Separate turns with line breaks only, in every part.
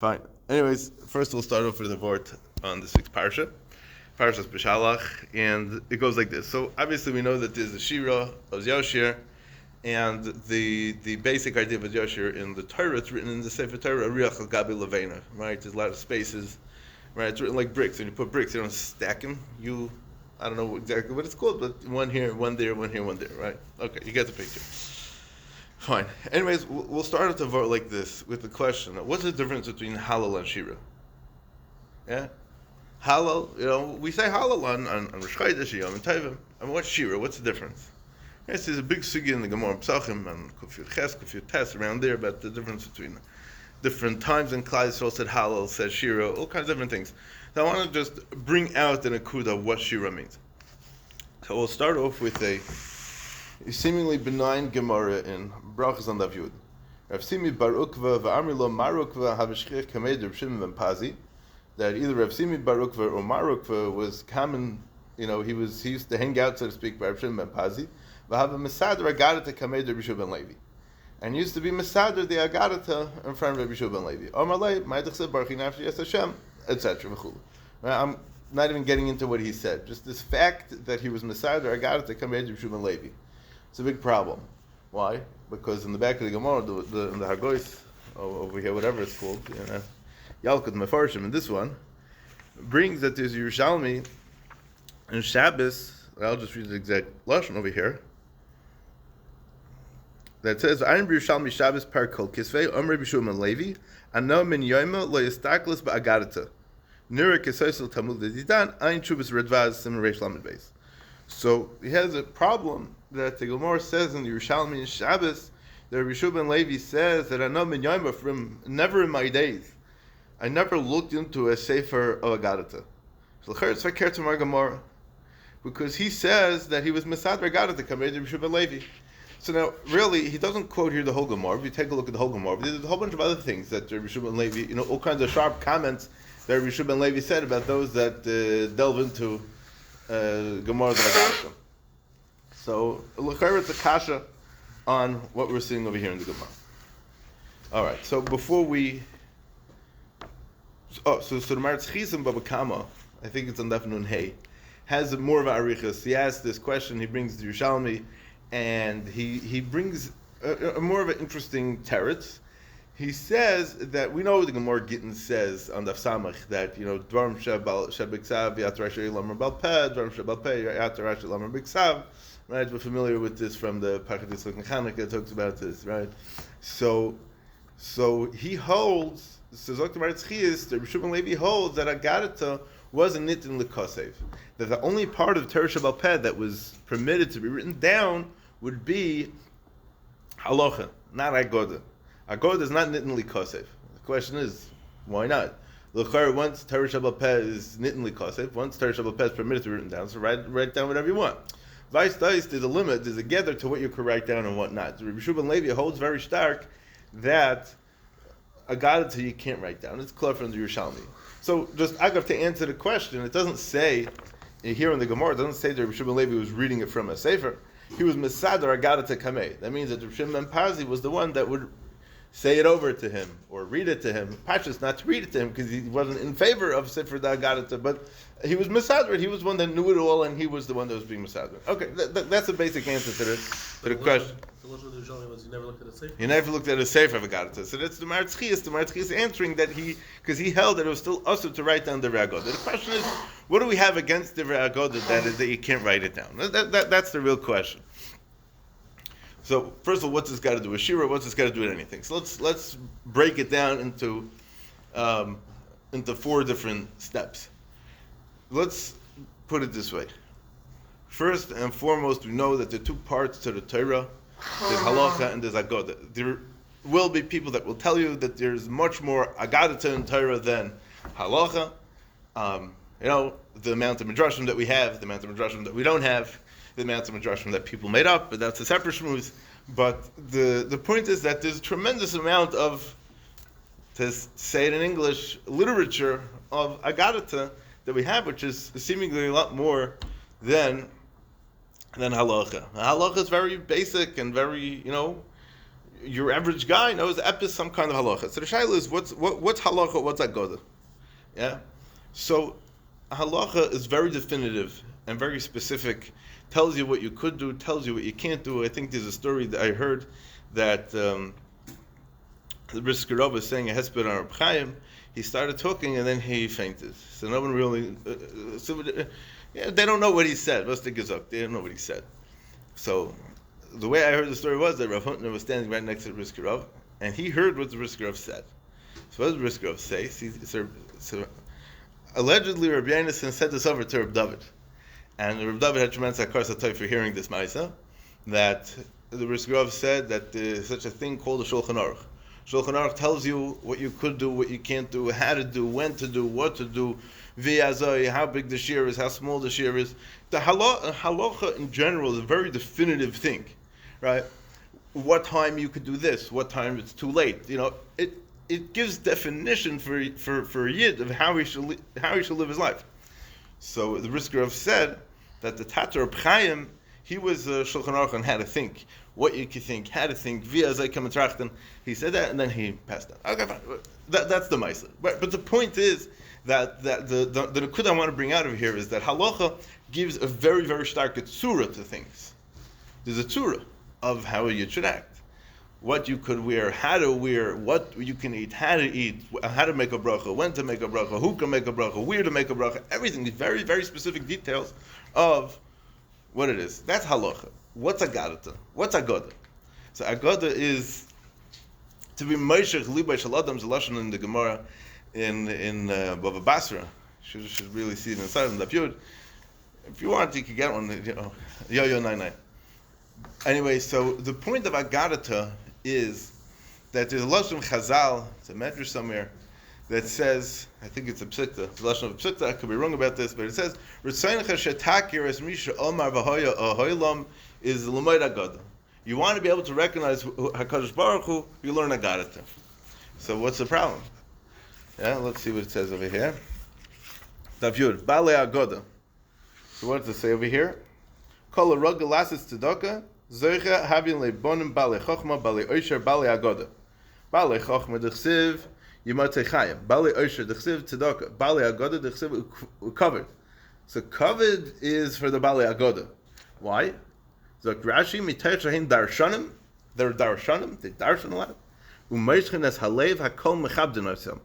Fine. Anyways, first we'll start off with the word on this week's parsha. Parshas B'Shalach, and it goes like this. So obviously we know that there's a shira of Yoshir, and the basic idea of Yoshir in the Torah, it's written in the Sefer Torah, Ariach al Gabi Levena, right? There's a lot of spaces, right? It's written like bricks. When you put bricks, you don't stack them. I don't know exactly what it's called, but one here, one there, one here, one there, right? Okay, you get the picture. Fine. Anyways, we'll start at the vote like this with the question: what's the difference between halal and shira? Yeah, halal. We say halal on Rosh Chodesh, Yom Tovim. I mean, what's shira? What's the difference? Yes, there's a big sugi in the Gemara Pesachim and Kufiyut Ches, Kufiyut Tes around there about the difference between different times. And Klal Yisrael said halal, said shira, all kinds of different things. So I want to just bring out in a kuda what shira means. So we'll start off with a seemingly benign Gemara in Brachas on Daf Yud. Rav Simi bar Ukva v'Amrilo mar Ukva hav'shchich kamed Rav Shimon ben Pazi, that either Rav Simi bar Ukva or mar Ukva was common. He used to hang out, so to speak, by Rav Shimon ben Pazi. V'hava mesader agadata kamed Rav Shimon ben Levi, and used to be mesader the agadata in front of Rav Shimon ben Levi. Omalei ma'idachse barchi nafshi es Hashem, etc. I'm not even getting into what he said. Just this fact that he was mesader agadata kamed Rav Shimon ben Levi. It's a big problem. Why? Because in the back of the Gemara, in the Hagois, over here, whatever it's called, Yalkut Mefarshim, in this one, brings that there's Yerushalmi and Shabbos. I'll just read the exact lashon over here. That says, "Ein Yerushalmi Shabbos par kol kisvei Omer B'Shulman Levi Ano min Yoima lo yistaklis ba'agadata Nira Kesoisel Talmud Didan Ein Chubas Redvaz Sim Reish Lamed Beis." So he has a problem that the Gemara says in the Yerushalmi and Shabbos, that Rabbi Shua ben Levi says that I know min Yoima from never in my days, I never looked into a sefer of Agadata. So it's fakir to my Gemara, because he says that he was Mesad Agadata compared to Rabbi Shua ben Levi. So now, really, he doesn't quote here the whole Gemara. If you take a look at the whole Gemara, there's a whole bunch of other things that Rabbi Shua ben Levi, all kinds of sharp comments that Rabbi Shua ben Levi said about those that delve into Gemara Agadata. So, it's a kasha on what we're seeing over here in the Gemara. All right. So before we, so the Maritz Chizim Baba Kama, I think it's on Daf Nun Hey, has more of an arichas. He asks this question. He brings the Yerushalmi, and he brings a more of an interesting teretz. He says that we know the Gemara Gittin says on Daf Samach that Dvarim Shebiksav Yatrashi Lamar Balpeh, Dvarim Shebalpeh Yatrashi Lamar Biksav. Right, we're familiar with this from the Parshas Chanukah. It talks about this, right? So he holds. So Dr. Maritz Chias, the Rabbi Shua ben Levi holds that Agadata was a nitin l'kosev. That the only part of Torah Shebal Peh that was permitted to be written down would be halacha, not agoda. Agoda is not nitin l'kosev. The question is, why not? L'char, once Torah Shebal Peh is nitin l'kosev, once Torah Shebal Peh is permitted to be written down, so write down whatever you want. Vice dice, there's a limit, there's a gather to what you could write down and what not. Rabbi Shua ben Levi holds very stark that Agadata you can't write down. It's clear from the Yerushalmi. So just agav to answer the question, it doesn't say here in the Gemara, it doesn't say that Rabbi Shua ben Levi was reading it from a sefer. He was Mesader Agadata Kamei. That means that Rabbi Shimon ben Pazi was the one that would say it over to him or read it to him. Pashas not to read it to him because he wasn't in favor of Sefer Agadata, but he was Mesader. He was one that knew it all, and he was the one that was being Mesader. Okay, that's a basic answer to the question.
The lesson of the Yerushalmi was you never looked at a sefer.
He never looked at a sefer of Agadata. So that's the Maritz Chias. The Maritz Chias answering that because he held that it was still also to write down the Agoda. The question is, what do we have against the Agoda that you can't write it down? That's the real question. So first of all, what's this got to do with shira? What's this got to do with anything? So let's break it down into 4 different steps. Let's put it this way. First and foremost, we know that there are 2 parts to the Torah. There's halacha and there's agoda. There will be people that will tell you that there's much more agadata in Torah than halacha. The amount of midrashim that we have, the amount of midrashim that we don't have, the amount of midrashim that people made up, but that's a separate shmooze. But the point is that there's a tremendous amount of, to say it in English, literature of agadata that we have, which is seemingly a lot more than halacha. Halacha is very basic and very, your average guy knows epis some kind of halacha. So the shaila is what's halacha, what's agoda? Yeah. So halacha is very definitive and very specific. Tells you what you could do, tells you what you can't do. I think there's a story that I heard that the Brisker Rav was saying a hesped on Reb Chaim. He started talking and then he fainted. So no one really, they don't know what he said. What's the gezuk? They don't know what he said. So the way I heard the story was that Rav Huntner was standing right next to the Brisker Rav, and he heard what the Brisker Rav said. So what does the Brisker Rav say? So allegedly, Rabbi Yonasan said this over to Reb David. And Reb David had tremendous akar for hearing this ma'isa, that the Brisker Rav said that there's such a thing called a Shulchan Aruch. Shulchan Aruch tells you what you could do, what you can't do, how to do, when to do, what to do, v'yazoi, how big the shear is, how small the shear is. The halacha in general is a very definitive thing, right? What time you could do this, what time it's too late. It gives definition for a yid of how he should live his life. So the Brisker Rav said that the Tatar Reb Chaim, he was Shulchan Aruch on how to think, what you could think, how to think, via Zaykem Trachten. He said that, and then he passed out. Okay, fine. That's the Maisa. But the point is that the Nakud I want to bring out of here is that halacha gives a very, very stark tzura to things. There's a tzura of how you should act, what you could wear, how to wear, what you can eat, how to make a bracha, when to make a bracha, who can make a bracha, where to make a bracha, everything, these very, very specific details of what it is. That's halacha. What's agadata? What's agoda? So agoda is to be Moshe Libay Shaladam Zalashon in the Gemara in Bava Basra. Should really see it inside in the Yud. If you want, you can get one. Yo 99. Anyway, so the point of agadata is that there's a lashon Chazal, it's a medrash somewhere, that says, I think it's a psikta, it's a lashon of psikta, I could be wrong about this, but it says, Ritzayncha shetakir es misha omar v'hoya ahoylam is l'moed agada. You want to be able to recognize HaKadosh Baruch Hu, you learn agadata. So what's the problem? Yeah, let's see what it says over here. Davyud, Bale Agoda. So what does it say over here? Kol ha-rog gelasis tzedakah, zoicha havin leibonim bale chochma, bale oisher, bale agoda. Bale chochma d'chsiv, yimatei chayim. Bale oisher d'chsiv tzedakah. Bale agoda d'chsiv covered. So covered is for the bale agoda. Why? Zok Rashi mitay shahin darshanim. They're darshanim. They darshan a lot. U'meishchen es halev hakol mechabdin osam.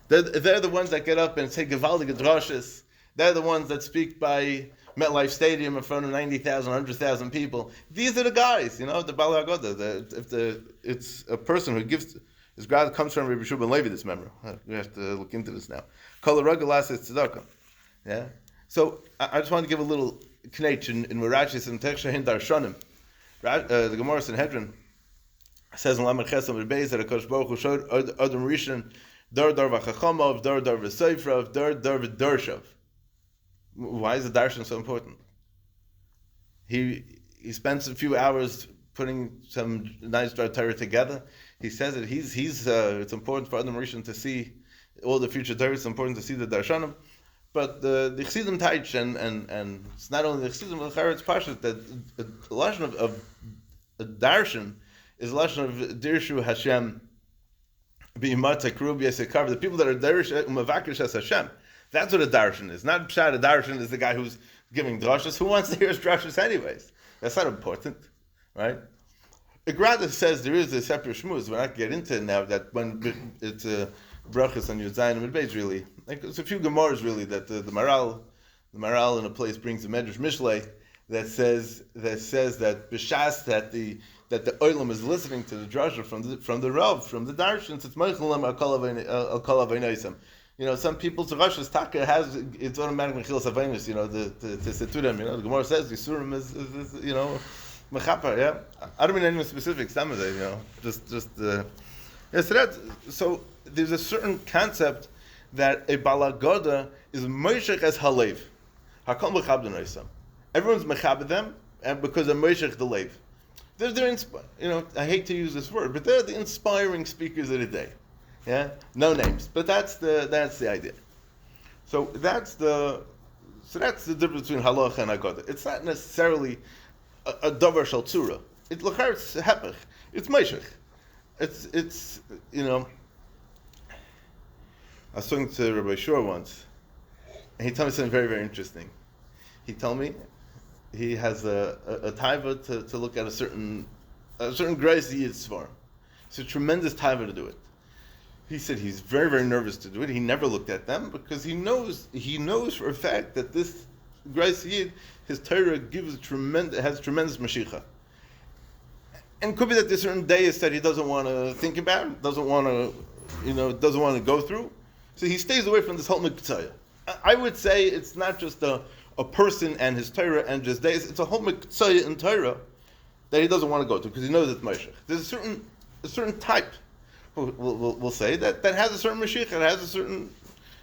They're the ones that get up and say gevaldige drashes. They're the ones that speak by MetLife Stadium in front of 90,000, 100,000 people. These are the guys, the Bala Agoda. It's a person who gives, his grad comes from Rabbi Shubin Levi, this member. We have to look into this now. Kol ha-ragalas is tzedakah. Yeah? So, I just want to give a little knetch in Rashi and Tekshahin Darshanim. The Gemara Sanhedrin says in Lamed Chesam Beis that HaKadosh Baruch Hu showed Adam Rishon Dar v'chachamav, dar v'seifrav, dar v'darshav. Why is the darshan so important? He spends a few hours putting some nice Torah together. He says that it's important for Adam Rishon to see all the future Torah. It's important to see the darshanim. But the Chassidim Taich and it's not only the Chassidim, but it's Pashut that a lashon of a darshan is a lashon of dirshu Hashem. The people that are darish umavakish as Hashem. That's what a darshan is. Not pshat. A darshan is the guy who's giving drashas. Who wants to hear his drashas anyways? That's not important, right? Igrada says there is a separate shmuz. We're not get into it now. That when it's brachas on your zayin and midbeis, really, like it's a few gemaras really that the maral in a place brings the medrash mishlei that says that b'shas that the oilam is listening to the drasha from the Rav, from the darshans. It's meichelam al kol aveinaisam. Some people's drashas taka has it's automatic mechilas aveinis. To say to them. The Gemara says yisurim is mechapar. Yeah, I don't mean any specifics. Some of it, so there's a certain concept that a balagoda is moishech as halev. Hakol mechabden oisam. Everyone's mechabed them, and because they're moishech the leiv. They're I hate to use this word, but they're the inspiring speakers of the day. Yeah, no names, but that's the idea. So that's the difference between halacha and agoda. It's not necessarily a davar shel tzura. It's hepech. It's meishech. it's I was talking to Rabbi Shor once, and he told me something very, very interesting. He told me he has a taiva to look at a certain grace he is for. It's a tremendous taiva to do it. He said he's very, very nervous to do it. He never looked at them because he knows for a fact that this grace yid, his Torah has tremendous mashiach. And it could be that there's certain days that he doesn't want to think about, doesn't want to go through. So he stays away from this whole miktzaya. I would say it's not just a person and his Torah and just days. It's a whole miktzaya in Torah that he doesn't want to go to because he knows it's mashiach. There's a certain type. We'll say that has a certain mashiach. It has a certain,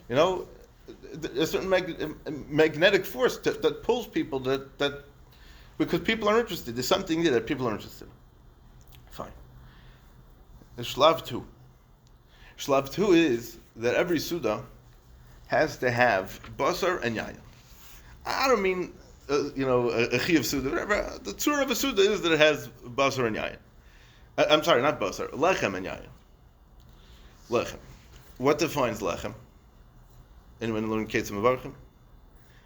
a certain magnetic force that pulls people that because people are interested. There's something there that people are interested in. Fine. The Shlav 2. Shlav 2 is that every Suda has to have basar and yayin. I don't mean, a chi of Suda, whatever. The tzura of a Suda is that it has basar and yayin. I'm sorry, not basar, lechem and yayin. Lechem. What defines lechem? Anyone learn Ketzim Avarchim?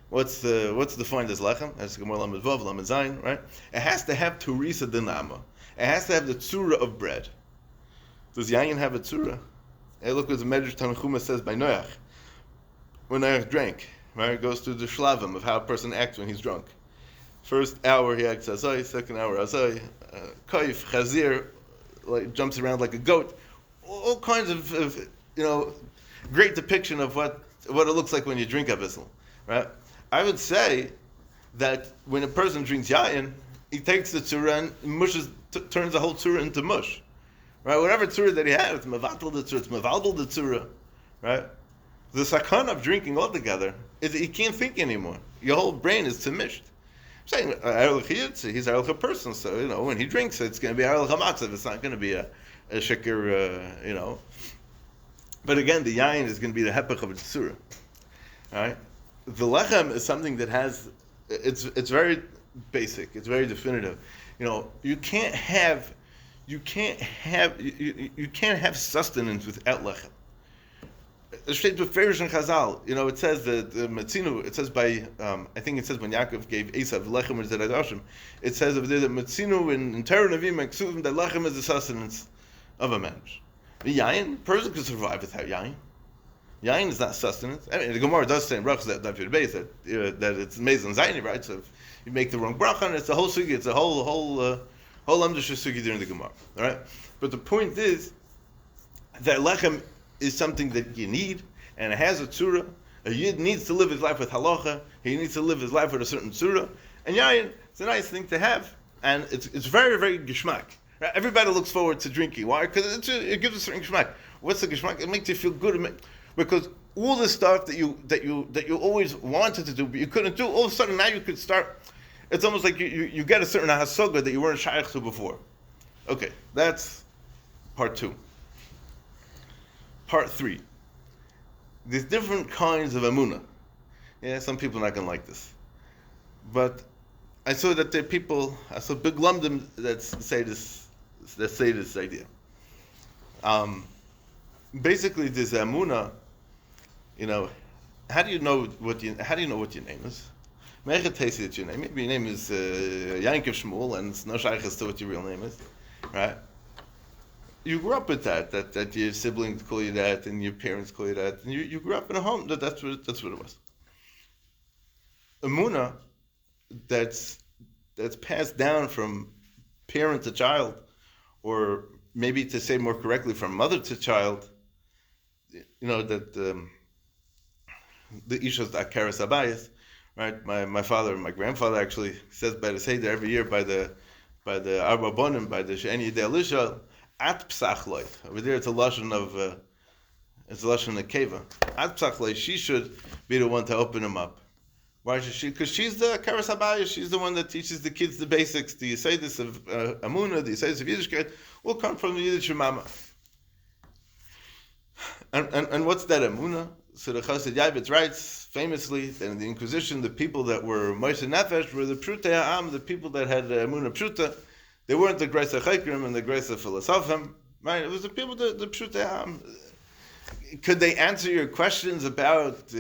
What's defined as lechem? That's Gemara Lamed Vav, Lamed Zayin, right? It has to have turisa dinama. It has to have the tzura of bread. Does yayin have a tzura? Hey, look what the Medrash Tanchuma says by Noach. When Noach drank, right? It goes through the shlavim of how a person acts when he's drunk. First hour he acts azay, second hour azay, kaif, chazir, like jumps around like a goat. All kinds of great depiction of what it looks like when you drink abisal, right? I would say that when a person drinks yayin, he takes the tzura and turns the whole tzura into mush. Right, whatever tzura that he had, it's mevatel the tzura, it's mevalbel the tzura, right? The sakana of drinking altogether is that you can't think anymore. Your whole brain is tamished. I'm saying he's a person, so when he drinks, it's going to be a matzav. It's not going to be a shikr, But again, the yayin is going to be the hepech of the tzura, right? The lechem is something that has, it's very basic, it's very definitive. You can't have sustenance without lechem. It states with Ferish and Chazal. It says that the Metzinu. It says by I think it says when Yaakov gave Esav lechem or zedadashim. It says over there that Metzinu in Torah Navim and Ksuvim that lechem is the sustenance of a man. The yayin, a person can survive without yayin. Yayin is not sustenance. I mean, the Gemara does say in Brachas that it's mezon zayni, right? So if you make the wrong bracha, and it's a whole sugi, it's a whole amdusha sugi during the Gemara, all right? But the point is that lechem is something that you need, and it has a tzura. A yid needs to live his life with halacha. He needs to live his life with a certain tzura. And yayin, it's a nice thing to have, and it's very, very geshmak. Right? Everybody looks forward to drinking. Why? Because it gives a certain geshmak. What's the geshmak? It makes you feel good. Because all the stuff that you always wanted to do, but you couldn't do, all of a sudden now you could start. It's almost like you get a certain hasoga that you weren't shaykh to before. Okay, that's part 2. Part 3. There's different kinds of emunah. Yeah, some people are not going to like this. But I saw that there are people, I saw big lumdim that say this idea. Basically, there's emunah. How do you know what your name is? That your name. Maybe your name is Yankov Shmuel, and it's no shaykhs to what your real name is, right? You grew up with that your siblings call you that, and your parents call you that, and you grew up in a home that's what it was. Emunah that's passed down from parent to child, or maybe to say more correctly, from mother to child. That the ishas akaras abayis, right? My father, my grandfather actually says by the seder every year by the Arba Bonim, by the She'eni Yedei Elisha, at Psach Loit. Over there, it's a lashon of keva. At Psach Loit, she should be the one to open him up. Why should she? Because she's the Karas Abaya. She's the one that teaches the kids the basics. The Yisayis of Amunah, the Yisayis of Yiddishkeit, will come from the Yiddish Mama. And what's that Amunah? So the Chassid Yavitz writes famously that in the Inquisition, the people that were Moshe Nefesh were the Pshutei Ha'am, the people that had Amunah Pshuta. They weren't the Greisa Chekrim and the Greisa Philosophem. Right? It was the people, the Pshutei. Could they answer your questions about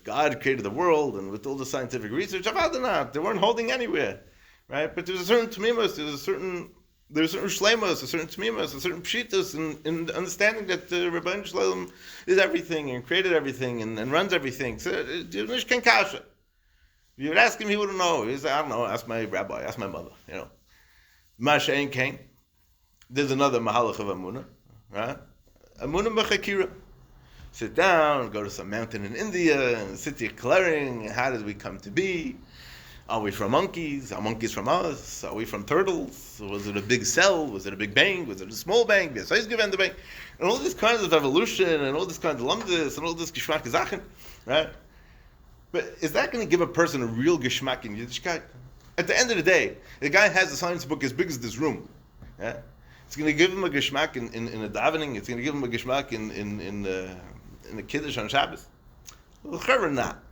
God created the world and with all the scientific research? About not. They weren't holding anywhere, right? But there's a certain tmimus, there's a certain shleimus, a certain tmimus, a certain pshitus in understanding that the Rebbeinu Shalom is everything and created everything and runs everything. So there's nish ken kasha. If you would ask him, he wouldn't know. He'd say, I don't know. Ask my rabbi. Ask my mother. You know, Mashain came. There's another mahalach of Amunah, right? Amunah b'chakira. Sit down, go to some mountain in India, and sit there clearing. How did we come to be? Are we from monkeys? Are monkeys from us? Are we from turtles? Was it a big cell? Was it a big bang? Was it a small bang? The size given the bang? And all these kinds of evolution, and all this kind of lumdis, and all this geshmak zachen, right? But is that going to give a person a real geshmak in Yiddishkeit? At the end of the day, the guy has a science book as big as this room. Yeah? It's going to give him a geshmak in a davening. It's going to give him a geshmak in the Kiddush on Shabbos. Well, not.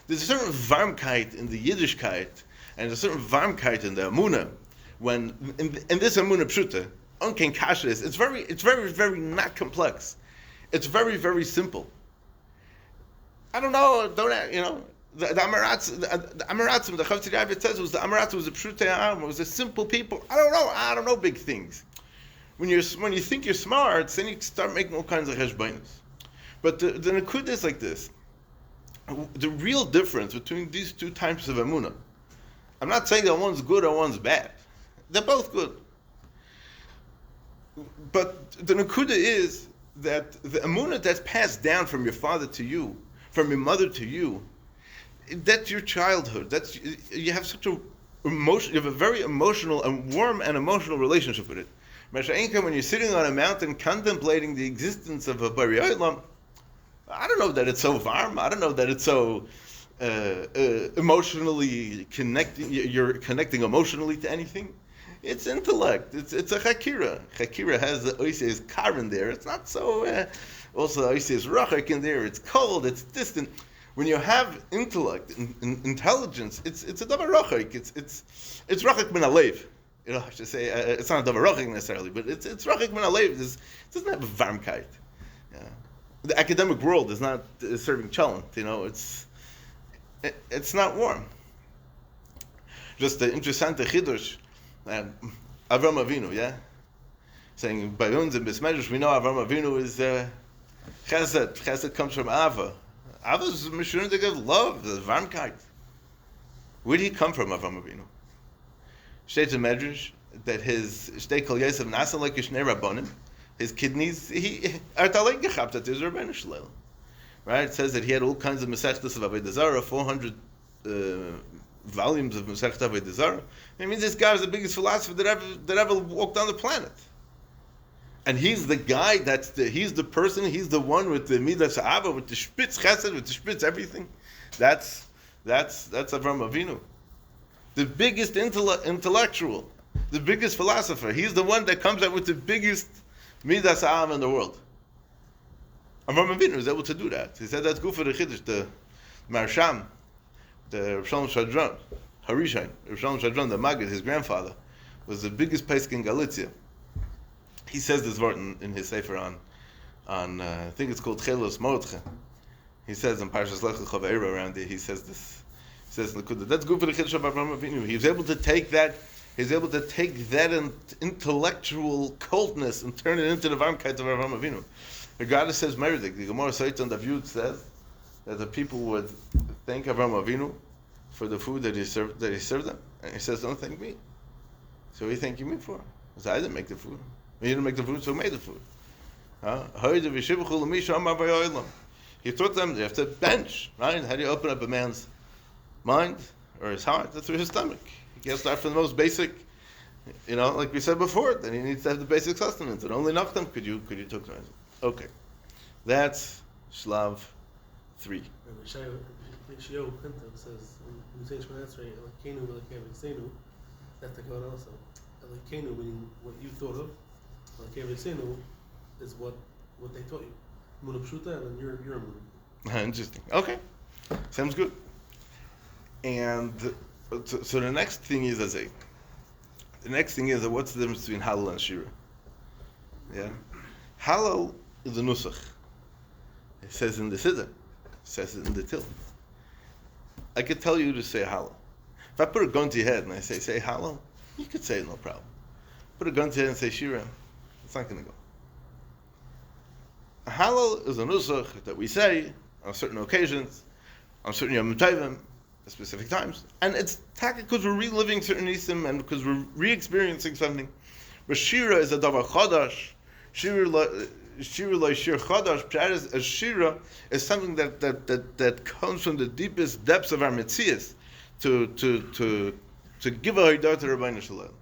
There's a certain varmkeit in the Yiddishkeit, and there's a certain varmkeit in the Amunah. When in this Amunah Pshuta, Unken Kasha is, it's very, very not complex. It's very, very simple. I don't know, the Amaratzim, the Chavtzi Rabbit says the Amaratzim was a Pshutei Am, it was a simple people. I don't know big things. When you think you're smart, then you start making all kinds of cheshbonos. But the Nakuda is like this. The real difference between these two types of Amunah, I'm not saying that one's good or one's bad. They're both good. But the Nakuda is that the Amunah that's passed down from your father to you, from your mother to you, that's your childhood. You have such a emotion. You have a very emotional and warm and emotional relationship with it. When you're sitting on a mountain contemplating the existence of a Bari Olam, I don't know that it's so warm. I don't know that it's so emotionally connecting. You're connecting emotionally to anything. It's intellect. It's a chakira. Chakira has the oises kar in there. It's not so. Also, oises rachak in there. It's cold. It's distant. When you have intellect and intelligence, it's a davar rachak. It's rachak min alev. I should say it's not a davar rachak necessarily, but it's rachak min alev. It doesn't have a varmkeit. Yeah. The academic world is not serving chalent. It's not warm. Just the interesting chidush. Avram Avinu, yeah, saying by uns in Bismedrash we know Avram Avinu is chesed. Chesed comes from Ava. Ava is a mishun that gives love, the varmkeit. Where did he come from, Avram Avinu? States in Medrash that his shtei kol yosef nasa like shnei rabbanim. His kidneys, are talei gechapt his Rebbeinu Shalom. Right? It says that he had all kinds of mesechtas of Avodah Zarah, 400 volumes of Masechet Avodah Zarah. It means this guy was the biggest philosopher that ever walked on the planet. And he's the guy he's the person, he's the one with the Midas Ha'ava, with the Spitz Chesed, with the Spitz everything. That's Avram Avinu. The biggest intellectual, the biggest philosopher. He's the one that comes out with the biggest Midas Ha'ava in the world. Avram Avinu was able to do that. He said that's good for the Chiddush, the Marsham, the Rav Shalom Shadran, Harishain, Rav Shalom Shadran, the Maggid, his grandfather, was the biggest Pesach in Galicia. He says this word in his sefer on I think it's called Chelos Mordche. He says in Parshas Lech Lecha Ve'era around there, he says this. He says that's good for the Chiddush of Avram Avinu. He was able to take that. He's able to take that intellectual coldness and turn it into the varmkeit of Avram Avinu. The Gemara says Meridik. The Gemara Seit on the Yud says that the people would thank Avram Avinu for the food that he served them, and he says, "Don't thank me." So what are you thanking me for? Because I didn't make the food. He didn't make the food, so who made the food? He taught them they have to bench, right? How do you open up a man's mind or his heart? That's through his stomach. You can't start from the most basic, like we said before. Then he needs to have the basic sustenance. And only Nachtam could you talk to him. Okay, that's Shlav 3.
Shi'ur says in Hussein Shmoneh Elokenu v'Elokei that's the God also. Elokenu meaning what you thought of. Elokei V'Seinu is what they taught you. Munah Pshuta, and then you're a Munah.
Interesting. Okay, sounds good. And so the next thing is what's the difference between Halal and Shira? Yeah. Halal is a nusach. It says in the Siddur. It says it in the Till. I could tell you to say halal. If I put a gun to your head and I say halal, you could say it, no problem. Put a gun to your head and say shira, it's not going to go. Halal is a nusach that we say on certain occasions, on certain Yom Tovim, at specific times. And it's because we're reliving certain isim and because we're re-experiencing something. But shira is a davar chadash. Shira like shir chadash. A shira is something that comes from the deepest depths of our metzias to give a haidah to Rabbeinu Shalom.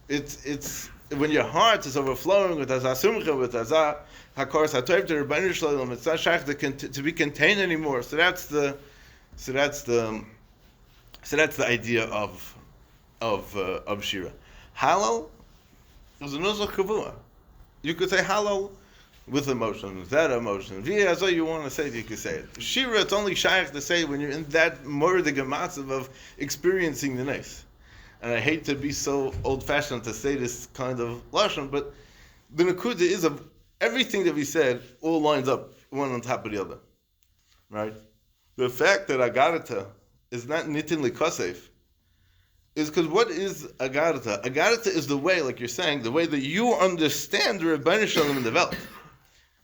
It's when your heart is overflowing with azah sumcha, with azah hakor satayv to Rabbeinu Shalom. It's not shaykh to be contained anymore. So that's the idea of shira. Halal is a nuzach kavua. You could say halal with emotion, without emotion. Via as you want to say it, you could say it. Shira, it's only shaykh to say when you're in that mordig matzav of experiencing the nice. And I hate to be so old-fashioned to say this kind of lashon, but the nakuda is of everything that we said all lines up one on top of the other, right? The fact that agarata is not nitin likosef is because what is agarata? Agarata is the way, like you're saying, the way that you understand the Rebbeinu Shalom in the Welt.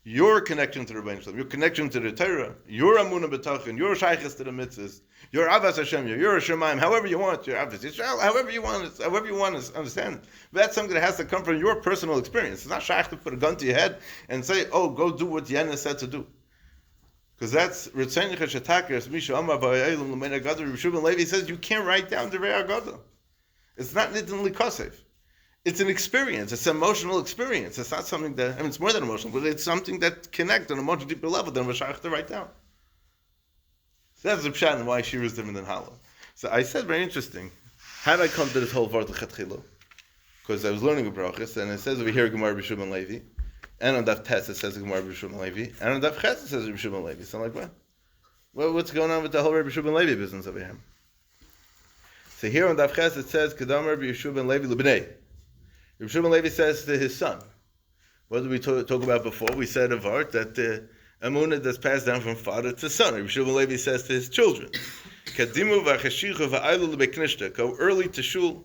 Your connection to the Rebbeinu Shalom, your connection to the Torah, your amunah b'tachin, your shaykhis to the mitzvahs, your avas Hashem, your shemaim, however you want, your avas Yisrael, however you want to understand it. But that's something that has to come from your personal experience. It's not shaykh to put a gun to your head and say, "Oh, go do what Yana said to do." Because that's Ritzaynicha Shatakas, Misha Amar Ba'ayim L'Mein Agadah. Rishub and Levi says you can't write down the Rei Agadah. It's not Nitin Likosef. It's an experience. It's an emotional experience. It's not something that, it's more than emotional, but it's something that connects on a much deeper level than Rishayach to write down. So that's the pshat and why Shira is different than Halal. So I said, very interesting. How did I come to this whole Vart L'Chatchila? Because I was learning a brachas, and it says over here Gemara B'Shub and Levi. And on Daf Tes it says Gemara B'Shub and Levi. And on Daf Ches it says B'Shub and Levi. So I'm like, what? Well, what's going on with the whole B'Shub and Levi business over here? So here on Daf Ches it says Kedamar B'Shub and Levi L'Bnei. B'Shub and Levi says to his son. What did we talk about before? We said of art that Amunah that's passed down from father to son. B'Shub and Levi says to his children. Kadimu v'achashichu v'aylu l'beknishta. Go early to shul.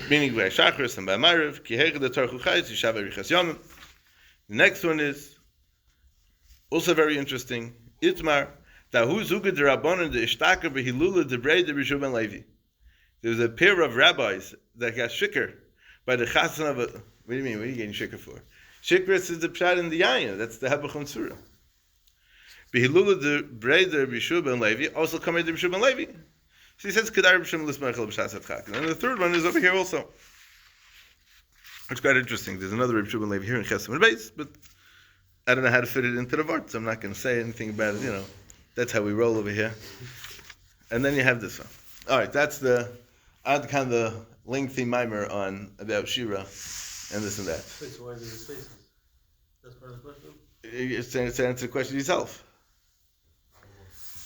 Meaning by Shachris and by Mariv. Ki hechad atarchu chayis yishav erichas yomim. The next one is also very interesting. Itmar, Dahu Zuga de Rabbanon de Ishtaker behilula de Brei de B'Shub and Levi. There was a pair of rabbis that got shikr by the chassan of a. What do you mean? What are you getting shikr for? Shikr is the pshat in the yayin. That's the Hebachon Surah. Behilula de Brei de B'Shub and Levi also come de B'Shub and Levi. So he says Kedar B'Shub L'Smachel B'Shas Atchak. And the third one is over here also. It's quite interesting. There's another Reb Shub Levi here in Chesam and Beis, but I don't know how to fit it into the Vart, so I'm not going to say anything about it. That's how we roll over here. And then you have this one. All right, that's the kind of the lengthy mimer on about Shira and this and that.
Wait, so why is it in spaces? That's part of the question?
It's to answer the question yourself.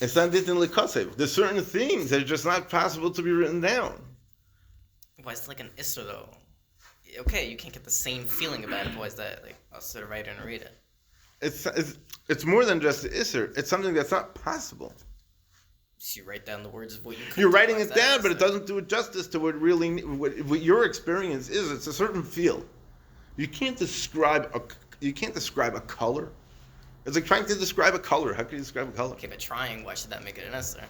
It's not Ditin L'Kosev. There's certain things that are just not possible to be written down.
Why is it like an Isser though? Okay, you can't get the same feeling about it, boys, that like I'll sit right and read it.
It's more than just the Isser. It's something that's not possible.
So you write down the words of what
you're writing it down, but it doesn't do it justice to what your experience is. It's a certain feel. You can't describe a color. It's like trying to describe a color. How can you describe a color?
Okay, but trying, why should that make it an Isser?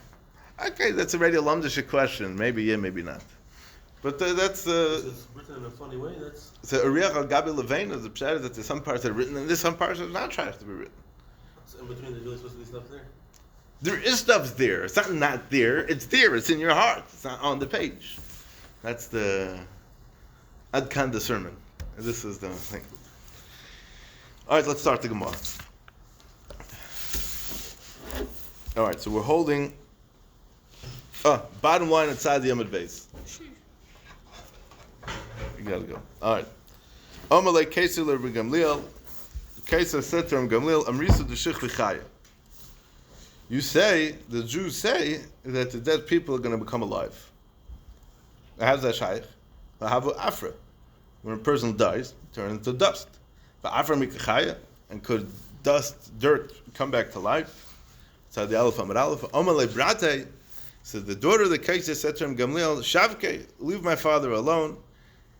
Okay, that's already a lumdish question. Maybe yeah, maybe not. But that's
it's written in a funny way. That's
so Ariach al Gabi Levain is the pshat is that there's some parts that are written and there's some parts that are not trying to be written.
so in between. There's really supposed to be stuff there.
There is stuff there. It's not there. It's there. It's in your heart. It's not on the page. That's the Adkan the sermon. This is the thing. All right, let's start the Gemara. All right, so we're holding. Bottom line inside the Amud base. You gotta go. All right. Amalei קיסר לרבן Gamliel. קיסר said to him, Gamliel, Amriso deshkvi chaya. You say, the Jews say, that the dead people are going to become alive. How's that shaykh? Havu afra. when a person dies, turn into dust. And could dirt, come back to life? So the Aleph Amar Aleph. Omalei Brate. So the daughter of the Qiser said to him, Gmaliel, Shavke, leave my father alone,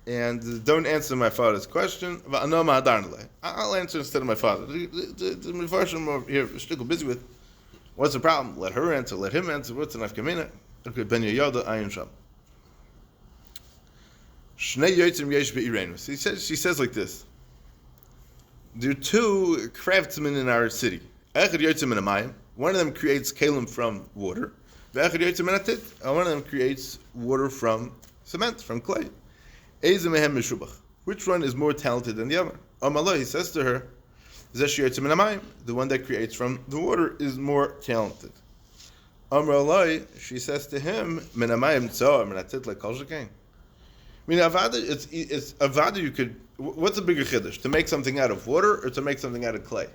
and don't answer my father's question. I'll answer instead of my father. The Mefarshim over here, Shtickle busy with. What's the problem? Let her answer. Let him answer. What's an afkamina? Okay, Ben Yoda, Ayin Sham. Shnei Yotzim Yesh Be'irenus. She says like this. There are two craftsmen in our city. Echad Yotzim in a mayim. One of them creates kalim from water. Echad Yotzim in a tit. And one of them creates water from cement, from clay. Eze mehem mishubach. Which one is more talented than the other? Amallah, he says to her, Zesh Yotzim in a mayim. The one that creates from the water is more talented. Amrallah, she says to him, Min amayim tzor, min atit like kol shekain. I mean, avada, it's avada. You could. What's a bigger chiddush? To make something out of water or to make something out of clay?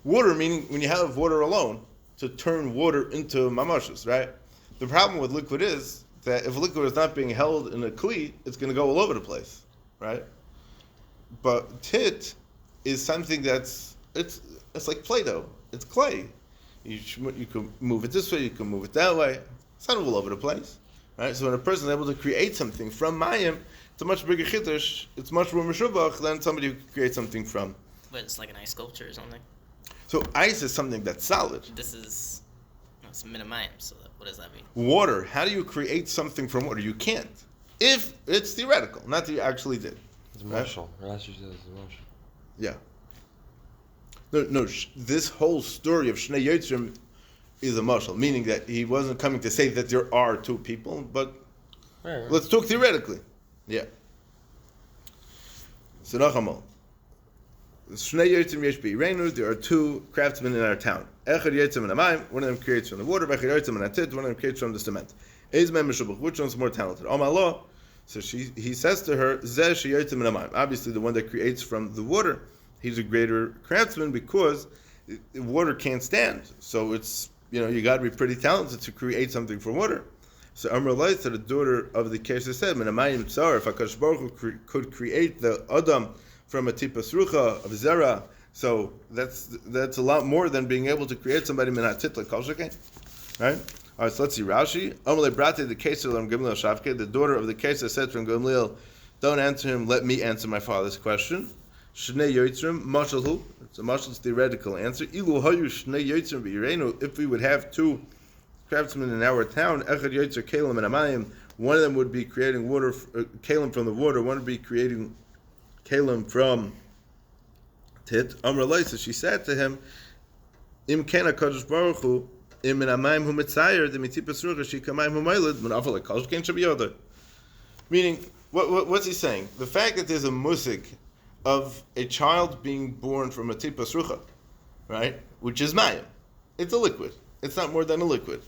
Water, meaning when you have water alone, to turn water into mamashas, right? The problem with liquid is that if liquid is not being held in a kli, it's going to go all over the place, right? But tit is something it's like Play-Doh. It's clay. You can move it this way, you can move it that way. It's not all over the place. Right? So when a person is able to create something from mayim, it's a much bigger chiddush. It's much more meshubach than somebody who creates something from.
But it's like an ice sculpture or something.
So ice is something that's solid.
It's minimayim. So what does that mean?
Water. How do you create something from water? You can't. If it's theoretical, not that you actually did.
It's martial. Rashi says it's martial.
Yeah. No. This whole story of Shnei Yotzim is a mashal, meaning that he wasn't coming to say that there are two people, but
Right.
let's talk theoretically. Yeah. So Nachamal. Shnei Yotzim Yesh Be'irenus, there are two craftsmen in our town. Echad Yotzim and Amayim, one of them creates from the water, Echad Yotzim and Atit, one of them creates from the cement. Ezmei Meshubach, which one's more talented? Amallah. So he says to her, Zeh Yotzim and Amayim. Obviously the one that creates from the water, he's a greater craftsman because water can't stand. So it's, you got to be pretty talented to create something from water. So Amrullah, to the daughter of the Qiser, said, "Minamayim tzar, if HaKadosh Baruch Hu could create the Adam from a tipas rucha of zera, so that's a lot more than being able to create somebody minatit like kol shekain." Right? All right. So let's see. Rashi, Amalei Brate, the Qiser from Gmaliel Shavke, the daughter of the Qiser said from Gmaliel, "Don't answer him. Let me answer my father's question." Shnei Yotzim, Mashalhu. It's a Mashal's theoretical answer. Ilu hayu Shnei Yotzim b'Yirenu. If we would have two craftsmen in our town, Echad Yotzer Kalim and Amayim, one of them would be creating water, Kalim from the water, one would be creating Kalim from Tit. Amr Laisa, she said to him, Im Kena Kadosh Baruch Hu, Im Min Amayim Hu Mitzayer, the Mitipas Rucha, Shi Kamayim Hu Mailid, Min Afal HaKadosh Ken Shabiyodar. Meaning, what's he saying? The fact that there's a musik of a child being born from a tipas rucha, right? Which is mayim. It's a liquid. It's not more than a liquid.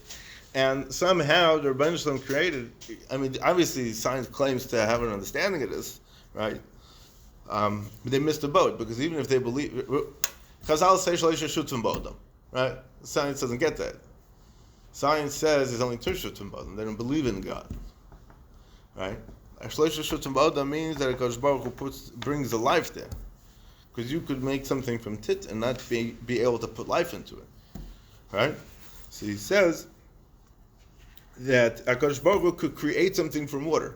And somehow the Lrabban Shalom created, obviously science claims to have an understanding of this, right? But they missed the boat, because even if they believe, Chazal say shalisha shutzim ba'odam, right? Science doesn't get that. Science says there's only two shutzim ba'odam. They don't believe in God, right? Shalisha shutzim ba'odam means that HaKadosh Baruch Hu brings the life there, because you could make something from tit and not be able to put life into it, right? So he says that HaKadosh Baruch Hu could create something from water.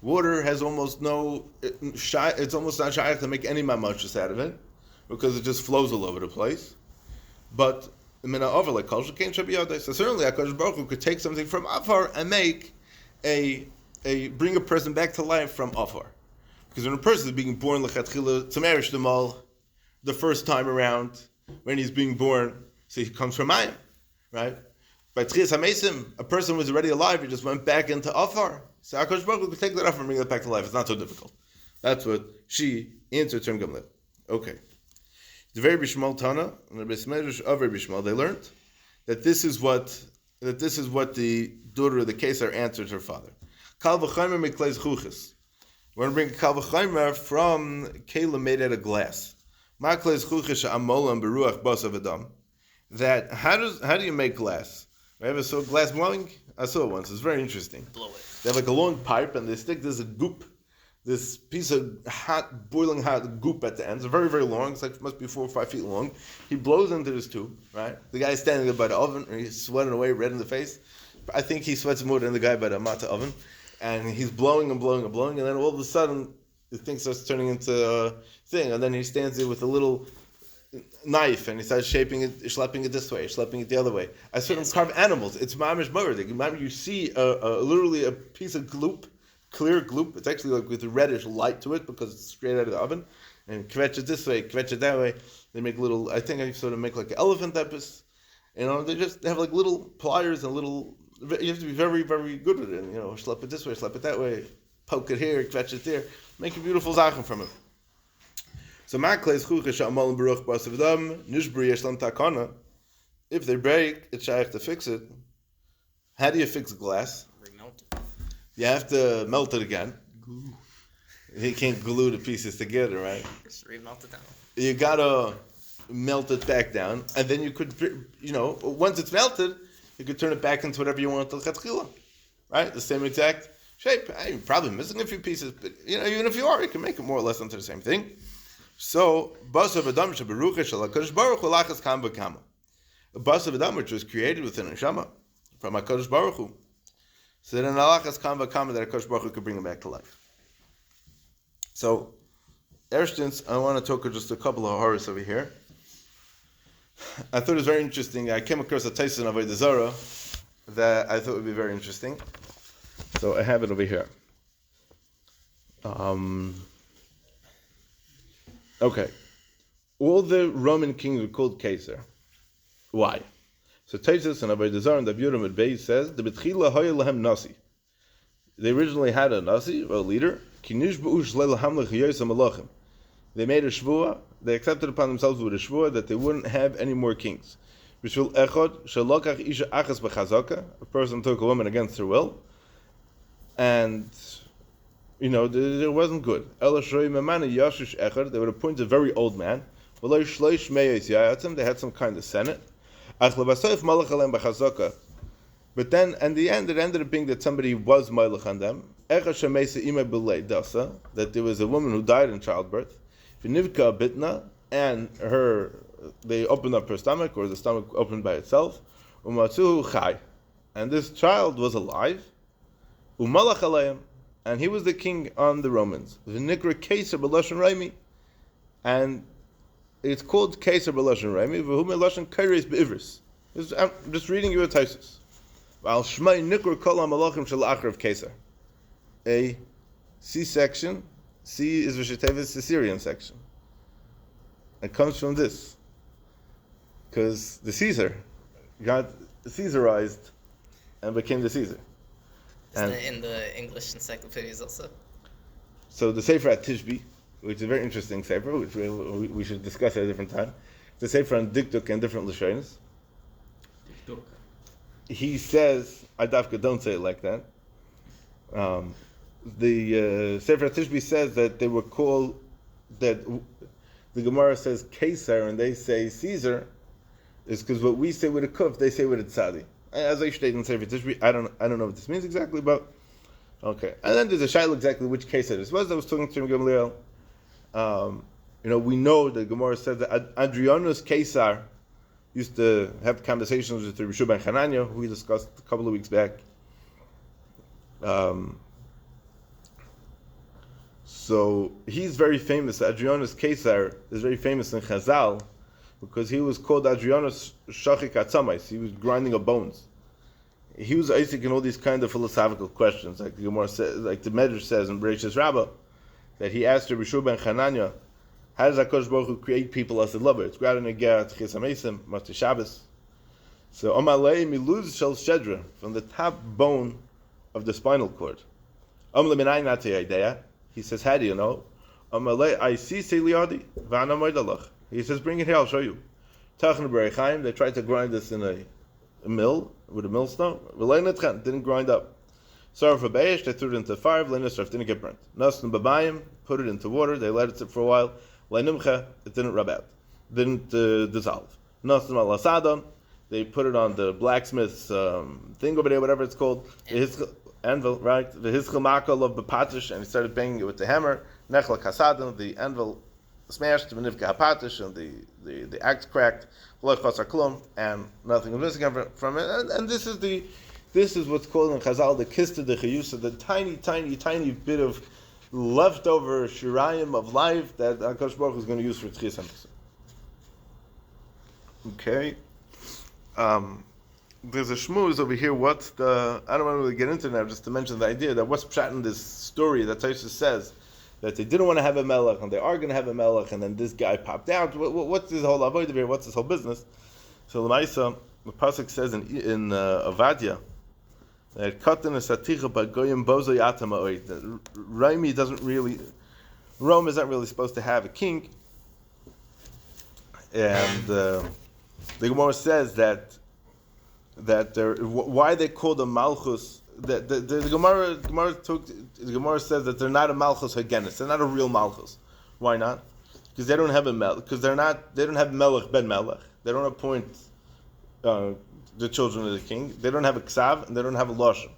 Water has almost it's almost not shaykh to make any mamashas out of it, because it just flows all over the place. But mina over like kol shekain shabiyadai. So certainly HaKadosh Baruch Hu could take something from afar and make bring a person back to life from afar. Because when a person is being born lechatchila to marriage the mal, the first time around when he's being born, so he comes from mayim, right? By Tchias HaMesim, a person was already alive, he just went back into afar. So HaKadosh Baruch Hu could take that off and bring it back to life. It's not so difficult. That's what she answered to Gmaliel. Okay. The very Bishmal Tana and the Besmedrash of Bishmal, they learned that this is what the daughter of the Qiser answered her father. Kal v'chaymer mikleis chuchis. We're going to bring kal v'chaymer from kela made out of glass. Ma kleis chuchis she'amolam beruach basav adam. That how do you make glass? I ever saw glass blowing? I saw it once. It's very interesting.
Blow it.
They have like a long pipe and they stick there's a goop this piece of hot, boiling hot goop at the end. It's very, very long. It's like must be 4 or 5 feet long. He blows into this tube, right? The guy's standing there by the oven, and he's sweating away, red in the face. I think he sweats more than the guy by the matzah oven. And he's blowing and blowing and blowing, and then all of a sudden, the thing starts turning into a thing, and then he stands there with a little knife, and he starts shaping it, schlepping it this way, schlepping it the other way. I saw him carve animals. It's mamish murder. You see literally a piece of gloop, clear gloop. It's actually like with a reddish light to it because it's straight out of the oven. And kvetch it this way, kvetch it that way. They make little. I think I sort of make like elephant epis. They have like little pliers and little. You have to be very, very good with it. Schlep it this way, schlep it that way, poke it here, kvetch it there. Make a beautiful zachen from it. So if they break, it's shaykh to fix it. How do you fix glass?
Remelt.
You have to melt it again. Glue. You can't glue the pieces together, right?
Just remelt it down.
You gotta melt it back down, and then you could, once it's melted, you could turn it back into whatever you want to chatchila, right? The same exact shape. You're probably missing a few pieces, but even if you are, you can make it more or less into the same thing. So, Basa V'Adam Sheberucha Shel HaKadosh Baruch Hu Lachas Kam V'Kama. A Basa V'Adam which was created within Neshama from HaKadosh Baruch Hu. So then Lachas Kam V'Kama that HaKadosh Baruch Hu could bring him back to life. So, erstens, I want to talk just a couple of horrors over here. I thought it was very interesting. I came across a Tyson of Avodah Zarah that I thought would be very interesting. So I have it over here. Okay. All the Roman kings were called Qiser. Why? So Taisus and Avodah Zarah and the Abiurim at Beis says, the Betchila Hoya Lahem Nasi. They originally had a Nasi, or a leader. They made a shvuah. They accepted upon themselves with a shvuah that they wouldn't have any more kings. A person took a woman against her will, and it wasn't good. They would appoint a very old man. They had some kind of senate. But then, in the end, it ended up being that somebody was Malach on them. That there was a woman who died in childbirth. And they opened up her stomach, or the stomach opened by itself. And this child was alive. And he was the king on the Romans. And it's called Qiser b'lashon Rami. I'm just reading you a Taisus. A C-section. C is Vishatevis, the Syrian section. It comes from this. Because the Caesar got Caesarized and became the Caesar.
Isn't it in the English encyclopedias also?
So the Sefer at Tishbi, which is a very interesting Sefer, which we should discuss at a different time. The Sefer on Dikduk and different Lashonis.
Dikduk.
He says, I don't say it like that. The Sefer Tishbi says that they were called, that the Gemara says Qiser and they say Caesar, is because what we say with a kuf, they say with a tzadi. As I stated in Sefer Tishbi, I don't know what this means exactly, but okay. And then there's a shaila exactly which Qiser this was. I was talking to Gmaliel. We know that Gemara said that Adrianus Qiser used to have conversations with the Rishu ben Chananya, who we discussed a couple of weeks back. So he's very famous. Adrianus Qiser is very famous in Chazal because he was called Adrianus Shachik Atzamais. He was grinding up bones. He was Isaac in all these kind of philosophical questions, like the Gemara says, like the Medrash says in Bereshis Rabbah, that he asked the Rishu ben Chananya, how does HaKadosh Baruch Hu create people as a lover? It's Grad and Eger, Tchis HaMesim, Masti Shabbos. So Omalei Miluz Shel Shedra, from the top bone of the spinal cord. Omle Minay Nate Idea. He says, how do you know? I see Seliadi, Vana Moidalach. He says, bring it here, I'll show you. Tachna Berechaim, they tried to grind this in a mill, with a millstone. V'lein didn't grind up. Sarv Habeyesh, they threw it into fire, V'lein didn't get burnt. Nasn Babayim, put it into water, they let it sit for a while. Leinumcha, it didn't rub out, didn't dissolve. Nasn Malasadam, they put it on the blacksmith's thing over there, whatever it's called. anvil, right? The hischel makal of the patish, and he started banging it with the hammer. Nechla kasadim, the anvil smashed, v'nivka hapatish, and the axe cracked. V'loch chasar klum, and nothing was missing from it. And this is what's called in Chazal the kista de chayusa, the tiny bit of leftover shirayim of life that HaKadosh Baruch Hu is going to use for tchias hamisa. Okay. There's a shmooze over here. What's the? I don't want to really get into it now, just to mention the idea that what's pshat in this story that Tosfos says that they didn't want to have a melech and they are going to have a melech, and then this guy popped out. What's this whole avodah here? What's this whole business? So Lamaisa, the pasuk says in Avadia that katan is saticha bagoyim bozo yatama oid. Rome is not really supposed to have a king, and the Gemara says that why they call them malchus. The Gemara says that they're not a malchus hagenis. They're not a real malchus. Why not? Because they don't have a melech. Because they don't have melech ben melech. They don't appoint the children of the king. They don't have a ksav and they don't have a loshen.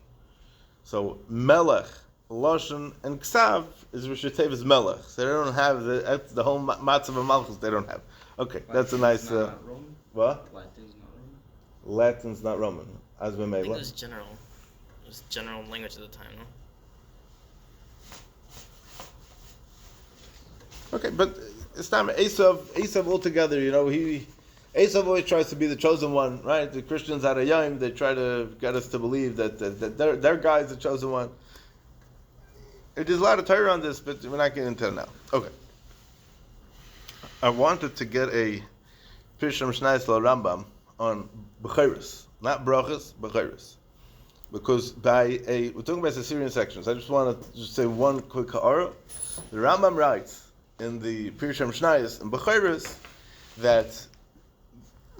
So melech, loshen, and ksav is rishatev is melech. So they don't have the whole matzav of malchus. They don't have. Okay, that's a nice. What? Latin's not Roman. As we
I think it was general. It was general language at the time, no?
Okay, but it's time Esav altogether, Esav always tries to be the chosen one, right? The Christians at a yom, they try to get us to believe that their guy is the chosen one. There's a lot of Torah on this, but we're not getting into it now. Okay. I wanted to get a Pirsham Shnais Rambam on Bechiris, not Brachas, Bechiris. Because we're talking about the Syrian sections. I just want to say one quick ha'ara. The Rambam writes in the Pirsham Shnais in Bechiris that,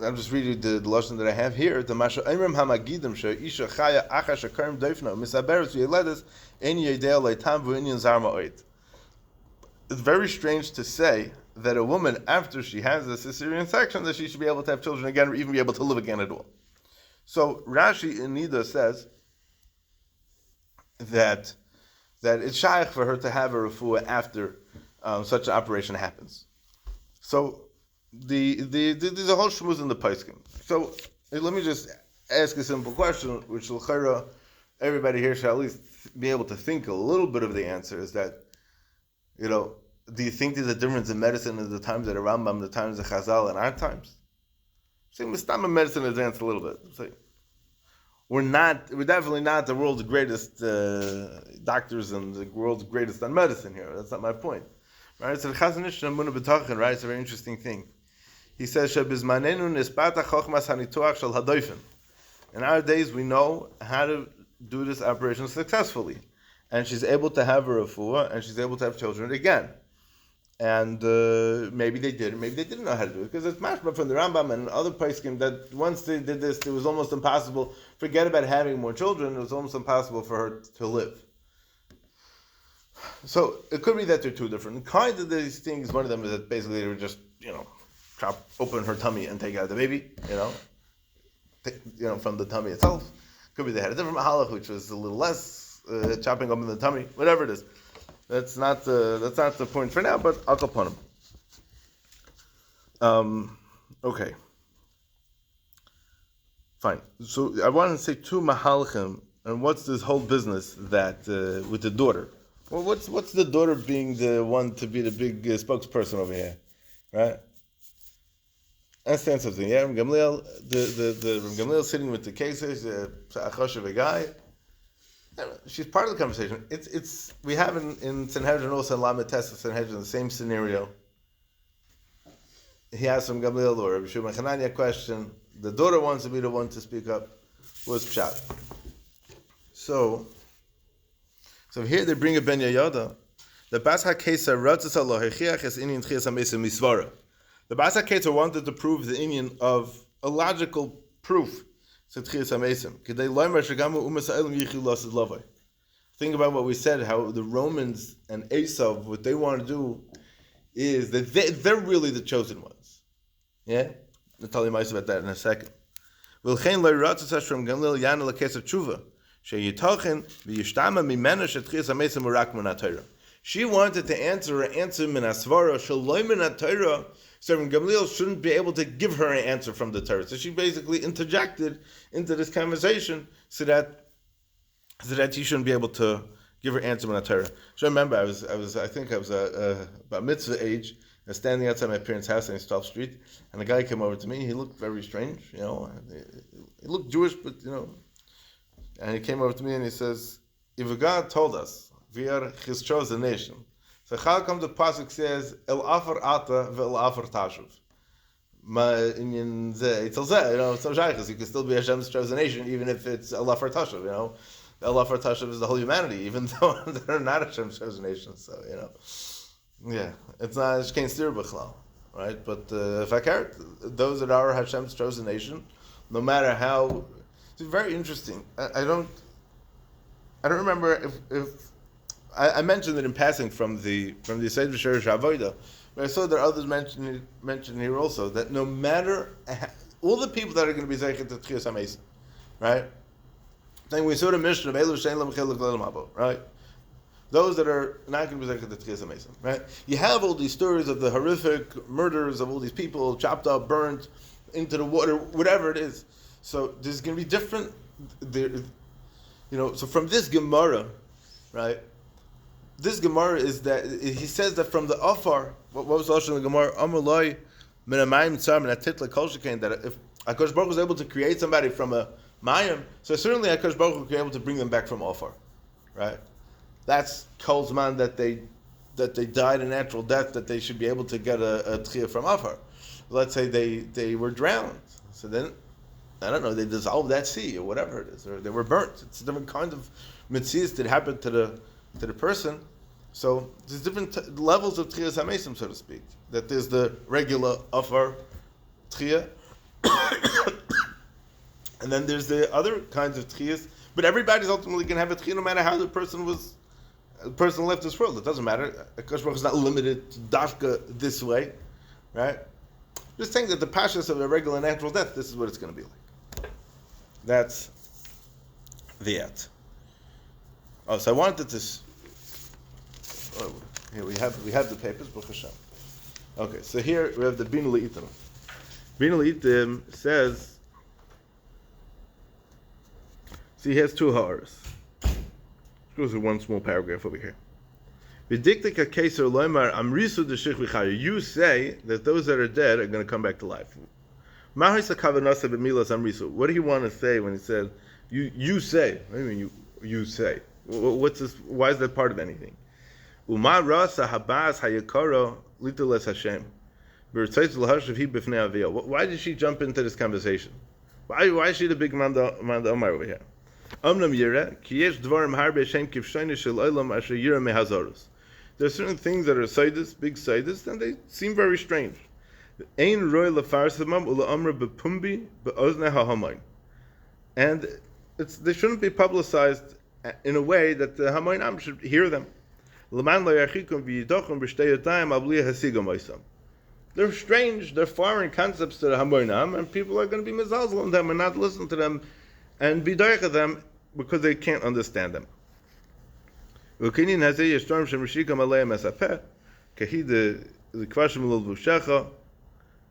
I'm just reading the lashon that I have here, the Masha Emrim Hamagidim Isha Chaya Achash Akarim Doifno Misaberes Yeledes En Yedel Leitam V'Inyan Zarma Oit. It's very strange to say that a woman, after she has this Syrian section, that she should be able to have children again or even be able to live again at all. So Rashi in Nida says that it's shaykh for her to have a refuah after such an operation happens. So there's a whole shmuz in the Paiskim. So let me just ask a simple question, which everybody here should at least be able to think a little bit of the answer, is that, do you think there's a difference in medicine in the times of the Rambam, the times of Chazal, and our times? Saying Mistama medicine advanced a little bit. We're definitely not the world's greatest doctors and the world's greatest on medicine here. That's not my point. Right? So the Chazon Ish Ramuna B'Tachin, right? It's a very interesting thing. He says, "Shebizmanenu nispata chochmas hanituach shel hadoifen." In our days, we know how to do this operation successfully, and she's able to have her refuah, and she's able to have children again. And maybe they did, maybe they didn't know how to do it, because it's mashma from the Rambam and other poskim that once they did this, it was almost impossible. Forget about having more children; it was almost impossible for her to live. So it could be that they're two different kinds of these things. One of them is that basically they were just, chop open her tummy and take out the baby, from the tummy itself. Could be they had a different mahalach, which was a little less chopping open the tummy. Whatever it is. That's not the point for now, but I'll upon him. Okay. Fine. So I want to say two mahalchim, and what's this whole business that with the daughter? Well, what's the daughter being the one to be the big spokesperson over here, right? Understand something? Yeah, Gmaliel, the Gmaliel sitting with the cases, Achosh of a guy. She's part of the conversation. It's we have in Sanhedrin also Lamed Tes Sanhedrin the same scenario. He asks from Gmaliel or Rabbi Shimon Hanania a question. The daughter wants to be the one to speak up. Was pshat. So here they bring a Ben Yehoyada. The Bas HaKeser Ratzas Allah Hechiach Es Inyan Tchias HaMesim Misvara. The Bas HaKeser wanted to prove the Inyan of a logical proof. Think about what we said, how the Romans and Esav, what they want to do is that they're really the chosen ones. Yeah? I'll tell you more about that in a second. Sheyitochen v'yishtama mimena shetchias hamesim urak min haTorah. She wanted to answer an answer min hasvara shaloi min haTorah. So Gamliel shouldn't be able to give her an answer from the Torah. So she basically interjected into this conversation so that he shouldn't be able to give her answer min haTorah. So I remember I think I was about mitzvah age. I was standing outside my parents' house on 12th Street, and a guy came over to me. He looked very strange, He looked Jewish, but and he came over to me and he says, "If God told us we are His chosen nation, so how come the pasuk says El Afar Ata ve'El Afar Tashuv?" It's so shaykhs. You can still be Hashem's chosen nation even if it's El Afar Tashuv. El Afar Tashuv is the whole humanity, even though they're not Hashem's chosen nation. So yeah, it's not Shkein Stir B'chlal, right? But if I care, those that are Hashem's chosen nation, no matter how. It's very interesting. I don't remember if I mentioned it in passing from the Seder Sherish Avodah, but I saw that others mentioned here also that no matter all the people that are going to be zeichet to Tchias HaMesim, right? Then we saw the mission of Elu Shein Lam Chiluk Lelam Habo, right? Those that are not going to be zeichet to Tchias HaMesim, right? You have all these stories of the horrific murders of all these people, chopped up, burnt into the water, whatever it is. So there's going to be different, so from this Gemara, right? This Gemara is that, he says that from the Afar, what was the Lashon of the Gemara? Amar loy min hamayim tzar min hatitla kol shekain, that if HaKadosh Baruch was able to create somebody from a mayim, so certainly HaKadosh Baruch would be able to bring them back from Afar, right? That's Kol Zman that they died a natural death, that they should be able to get a tchiyah from Afar. Let's say they were drowned, so then, I don't know, they dissolved that sea or whatever it is, or they were burnt. It's a different kind of mitzvahs that happened to the person. So there's different levels of tchiyas hamesim, so to speak. That there's the regular afar tchiyah, and then there's the other kinds of tchiyas. But everybody's ultimately going to have a tchiyah, no matter how the person left this world. It doesn't matter. HaKadosh Baruch is not limited to dafka this way, right? Just saying that the pashas of a regular natural death, this is what it's going to be like. That's the et. Oh, so I wanted to. Here we have the papers, Baruch Hashem. Okay, so here we have the Bin Le'itim. Bin Le'itim says. See, he has two ha'aras. Goes with one small paragraph over here. V'diktika קיסר loymar Amritu deshchvi chaya. You say that those that are dead are going to come back to life. What do you want to say when he said, you say? What do you mean you say? What's this? Why is that part of anything? Why did she jump into this conversation? Why is she the big man Omar over here? There are certain things that are sidus, big sidus, and they seem very strange. And they shouldn't be publicized in a way that the Hamoinam should hear them. They're strange, they're foreign concepts to the Hamoinam, and people are going to be mezalzel on them and not listen to them and be dark at them because they can't understand them.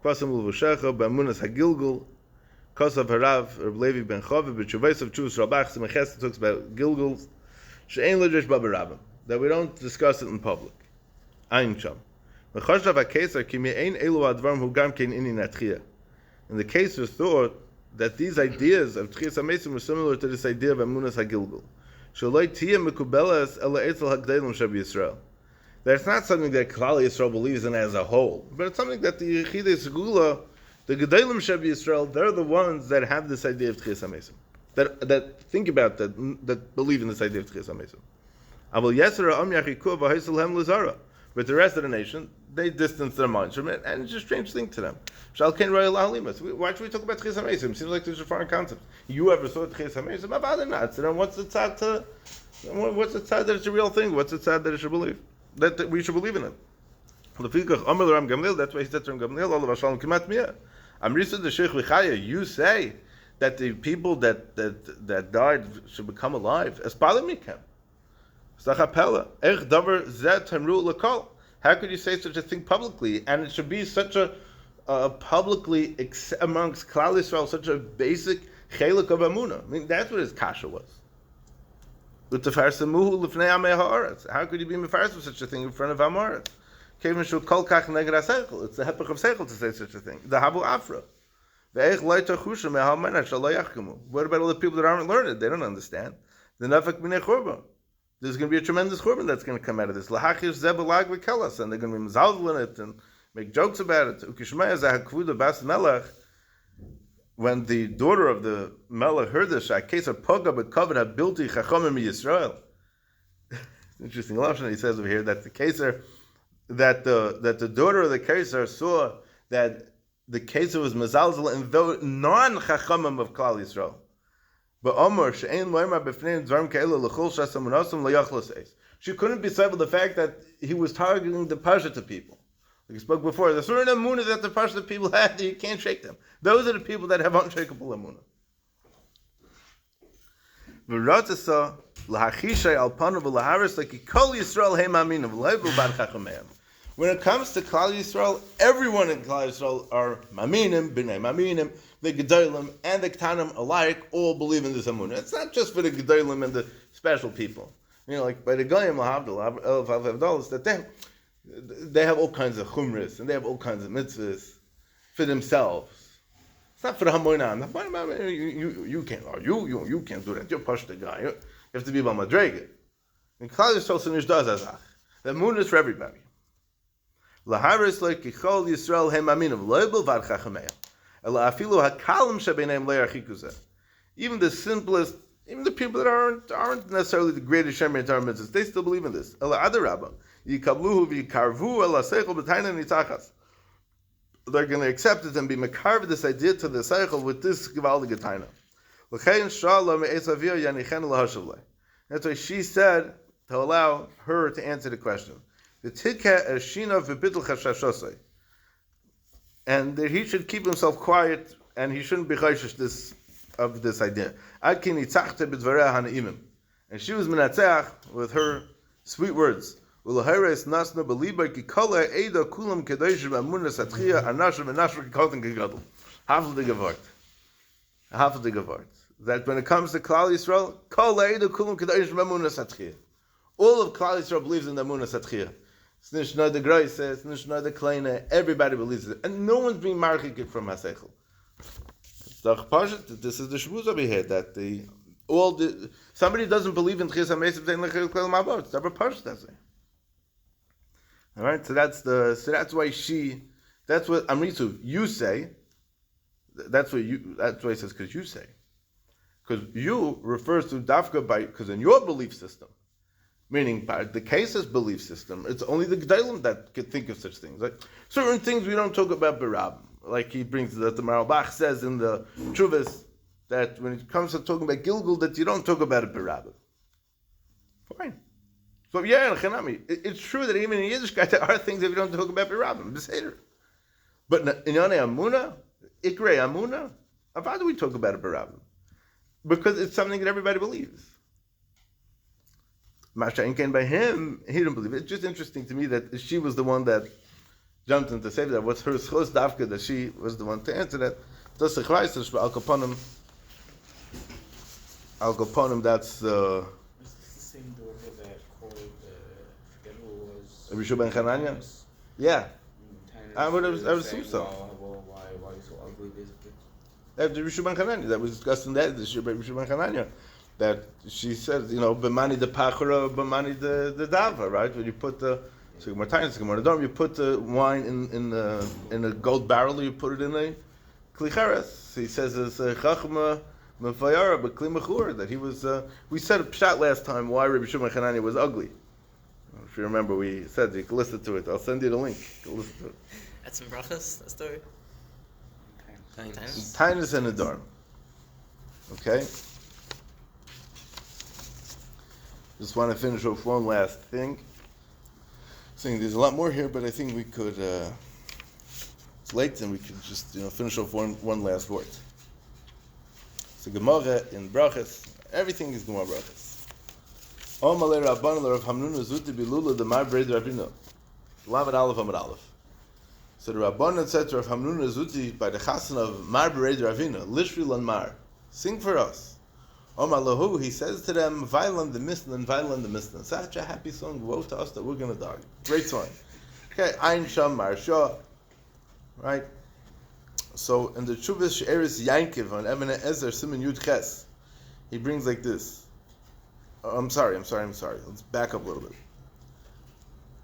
Kwasim l'vushecha b'amunas hagilgul kosav harav Reb Levi ben Chove b'tshuvos of Chus Rabach Simachas talks about gilguls she'ein l'dresh b'barabim, that we don't discuss it in public. Ayin sham. V'choshav ha'Kiser ki me'ein elu advarim hu gam kein inin atchiyah. And the קיסר thought that these ideas of tchiyas hamesim were similar to this idea of amunas hagilgul. Shaloi tiyah mekubelas ela etzel hagdeilim sheb Yisrael. That's not something that Klal Yisrael believes in as a whole, but it's something that the Yechidei Segula, the Gedalim Sheb Yisrael, they're the ones that have this idea of Tchias HaMesim, that think about that believe in this idea of Tchias HaMesim. Aval Yesera Am Yachikuv V'Haisel Hem L'Zara. But the rest of the nation, they distance their minds from it, and it's a strange thing to them. Shal Ken Royal Halimas. Why should we talk about Tchias HaMesim? Seems like there's a foreign concept. You ever saw Tchias HaMesim? About not. So then what's the tzad that it's a real thing? What's the tzad that it should believe? That we should believe in it. That's why he said to Gamliel, you say that the people that died should become alive. How could you say such a thing publicly? And it should be such a publicly amongst Klal Yisrael, such a basic chelik of Amunah. I mean, that's what his kasha was. How could you be mefaris with such a thing in front of Amaretz? It's the hepech of seichel to say such a thing. The habu afra. What about all the people that aren't learned? They don't understand. The nafak minei churban. There's going to be a tremendous churban that's going to come out of this. Lahachish zebelag v'kelas, and they're going to be mizalzel in it and make jokes about it. Ukishmaya zahakvuda bas melech. When the daughter of the melech heard this, קיסר פגע בכבוד הבלתי חכמים מישראל. Interesting lashon he says over here that the קיסר, that the daughter of the קיסר saw that the קיסר was mezalzel and though non-chachamim of Klal Yisrael. But Omer she'ein loymar b'fnei dvarim ke'elu l'chol shasam u'nosam lo'yachlos eis. She couldn't be civil the fact that he was targeting the pasha to people. Like we spoke before, the certain amunah that the pasha people had, you can't shake them. Those are the people that have unshakable amunah. V'ratasa l'hachishay al panav v'laharis like kol Yisrael heim aminav v'leivu bar chachameim. When it comes to Klal Yisrael, everyone in Klal Yisrael are maminim, b'nei maminim, the gedolim and the ktanim alike all believe in this amunah. It's not just for the gedolim and the special people. You know, like by the goyim lahavdil, elf that they have all kinds of chumras and they have all kinds of mitzvahs for themselves. It's not for the hamoinam. You can't. You can't do that. You're push the guy. You have to be by madrega. And Klal Yisrael sinish does azach. The amunah is for everybody. Laharis like kichol Yisrael hem aminav loibel var chachamei. Ela afilu hakalim shebeneim le'archikuzeh. Even the simplest, even the people that aren't necessarily the greatest shemer in Torah mitzvahs, they still believe in this. Ela adarabah yikabluhu v'yikarvu ela seichel b'tayna nitzachas. They're going to accept it and be mekarv this idea to the seichel with this givaldige taina. L'chein shalom me'esavir yanichen lahashavlei. That's why she said to allow her to answer the question. The tikha eshina v'bitl chashashosei. And that he should keep himself quiet and he shouldn't be chayshish of this idea. Ad ki nitzachta b'dvarei hanaimim. And she was menatzeach with her sweet words. Ulahayres nasna beliba ki kala eda kulam kedosh b'amunah satchia anasher v'nasher kikotin kegadol. Half of the gevart. That when it comes to Klal Yisrael, kala eda kulam kedosh b'amunah satchia. All of Klal Yisrael believes in the amunah satchia. Snishna the Grace, Snishna the Kleine, everybody believes it. And no one's being marked from Hasechel. This is the Shavuos over here, that somebody doesn't believe in Tchias HaMeisiv, it's never Pashat, does it? Alright, so that's why that's what Amritu, you say, that's why he says, because you say. Because you refers to Dafka because in your belief system, meaning by the Qiser's belief system, it's only the G'daylim that could think of such things. Like certain things we don't talk about Barab. Like he brings that the Maralbach says in the Chuvas that when it comes to talking about Gilgul, that you don't talk about it Barab. Fine. So yeah, it's true that even in Yiddishkeit there are things that we don't talk about Barab. But in Yonei Amuna, Ikrei Amuna, how do we talk about it Barab? Because it's something that everybody believes. Masha Inken by him, he didn't believe it. It's just interesting to me that she was the one that jumped in to say that. What's her schos dafka that she was the one to answer that? That's the Chreisish, but Al Kaponim, that's
It's the same daughter that called, forget who it was.
Rishu Ben Chananya? Yeah. I would assume so.
Why are you so ugly, basically?
After Rishu Ben Chananya, that was discussed in that, Rishu Ben Chananya. That she says, b'mani the pachara, b'mani the dava, right? When you put the you put the wine in a gold barrel, you put it in a klicheres. He says it's a chachma mefayara, but kli mechur. That he was. We said a pshat last time why Rabbi Shimon Hanani was ugly. If you remember, we said you can listen to it. I'll send you the link. You can listen to it.
That's some brachas, that story.
Tainus and Adar. Okay. Just want to finish off one last thing. Saying there's a lot more here, but I think we could. It's late, and we could just finish off one last word. It's a Gemara in Brachas. Everything is Gemara Brachas. Omale Rabban Rav Hamnuna Zuti Bilula the Marbreid Rabino. Lamed Aleph Amud Aleph. So the Rabban said to Rav Hamnuna Zuti by the Chassan of Marbreid Ravina, Lishri Lan Mar, sing for us. Omalahu, he says to them, Vailan the Mislan, Vailan the Mislan. Such a happy song, woe to us that we're going to die. Great song. Okay, Ein Sham Mar Shah. Right? So in the Chuvas She'eris Yankiv on Eben Ezer Simon Yud Ches, he brings like this. I'm sorry. Let's back up a little bit.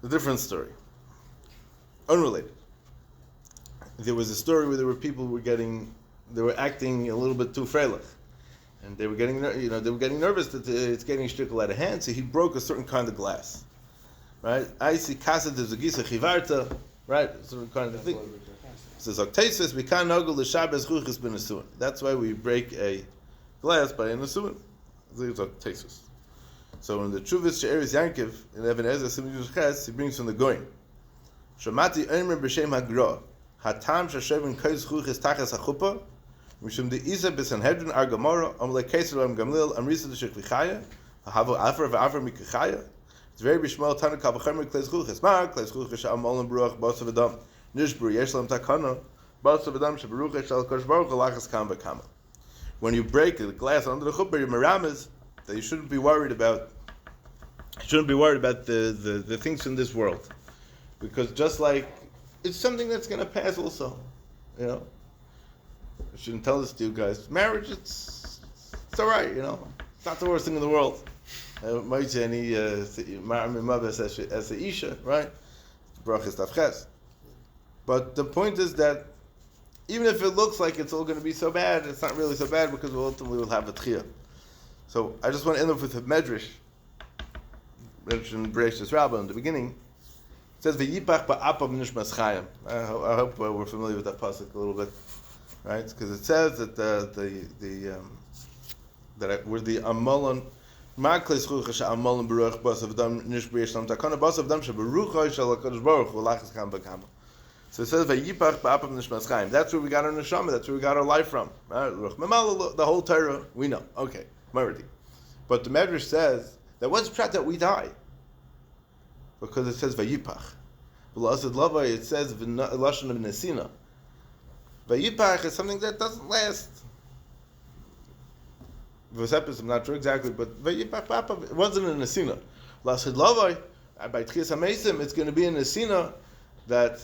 A different story. Unrelated. There was a story where there were people they were acting a little bit too freilich. And they were getting nervous that it's getting shtickle out of hand, so he broke a certain kind of glass. Right? I see kasa de zugisa chivarta, right? Certain kind of thing. Says Octasus, we can't noggle the Shabbos chuchis ben nesuin. That's why we break a glass by a nesuin. It's Octasus. So in the Chuvas She'eris Yankiv, in Eben Ezer Simon Yud Ches, he brings from the Goyim. Shamati Omer b'Shem Hagra, Hatam shashavin kois chuchis tachas hachuppah, Mishum de Isa b'Sanhedrin ar Gemara, Amle קיסר Gmaliael, Amriso Deshkvi Chaya, Havo Afar v'Afar Mikachaya. It's very b'Shmuel Tana Kavachemer Kleis Chuchis. Ma Kleis Chuchis she'amolim Baruch Basav Adam. Nishbur Yeshlam Takana, Basav Adam she'Baruch Shal Kosh Baruch Lachas Kam V'Kama. When you break the glass under the chuppah, your meramis, that you shouldn't be worried about. You shouldn't be worried about the things in this world, because just like it's something that's going to pass also, you know. I shouldn't tell this to you guys. Marriage, it's all right, you know. It's not the worst thing in the world. Might say any as a isha, right? Brachas tafches. But the point is that even if it looks like it's all going to be so bad, it's not really so bad because we'll ultimately will have a tchiyah. So I just want to end up with a medrash. Mentioned Bereishis Rabbah in the beginning. It says v'yipach ba'apam nishmas chayim. I hope we're familiar with that pasuk a little bit, right? Because it says that that we're the amalan ma'kles chuchas she'amalan baruch basav dam nishbri yeshlam takana basav dam she'baruch shel hakadosh baruch hu lachas kam v'kama. So it says v'yipach ba'apam nishmas chayim. That's where we got our neshama. That's where we got our life from. The whole Torah we know. Okay, already. But the Medrash says that what's pshat that we die? Because it says vayipach. It says lashon of nesina. Vayipach is something that doesn't last. Vosepis, I'm not sure exactly, but vayipach papa, it wasn't a nesina. Lashon lavai by tchias hamesim, it's going to be a nesina that.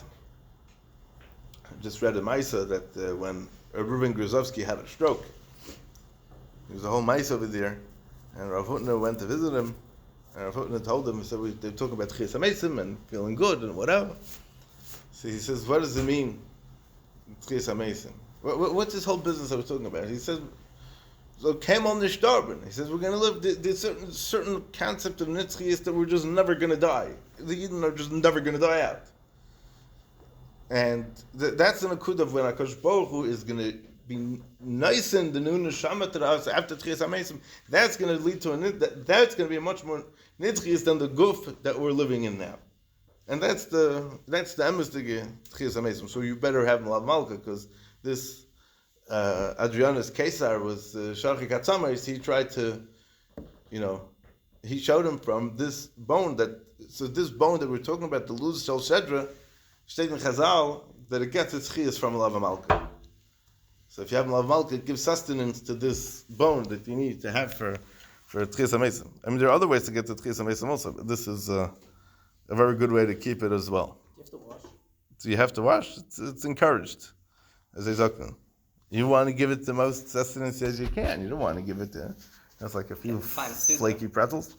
I just read a Maisa that when Reuben Gruzovsky had a stroke, there was a whole Maisa over there. And Rav Hutner went to visit him, and Rav Hutner told him, so they talk about Tchias HaMeisim and feeling good and whatever. So he says, what does it mean, Tchias HaMeisim? What's this whole business I was talking about? He says, so came on the Shtarben. He says, we're going to live, there's certain concept of Nitzchias that we're just never going to die. The Yidden are just never going to die out. And that's an akud of when HaKadosh Baruch Hu is going to be nice in the new neshama to us after Tchias HaMeisim. That's going to lead to that's going to be a much more nitzchias than the guf that we're living in now, and that's the emistige Tchias HaMeisim. So you better have Malav Malka, because this Adrianus קיסר was Sharchi Katzamayis. He tried to, he showed him from this bone this bone that we're talking about, the Luz Shel Shedra, Shteit in Chazal, that it gets its chiyas from Malav Malka. So if you have Malav Malka, it gives sustenance to this bone that you need to have for Tchias HaMeisim. I mean, there are other ways to get to Tchias HaMeisim also, but this is a very good way to keep it as well.
You have to wash.
So you have to wash. It's encouraged. As I said, you want to give it the most sustenance as you can. You don't want to give it that's like a few flaky pretzels.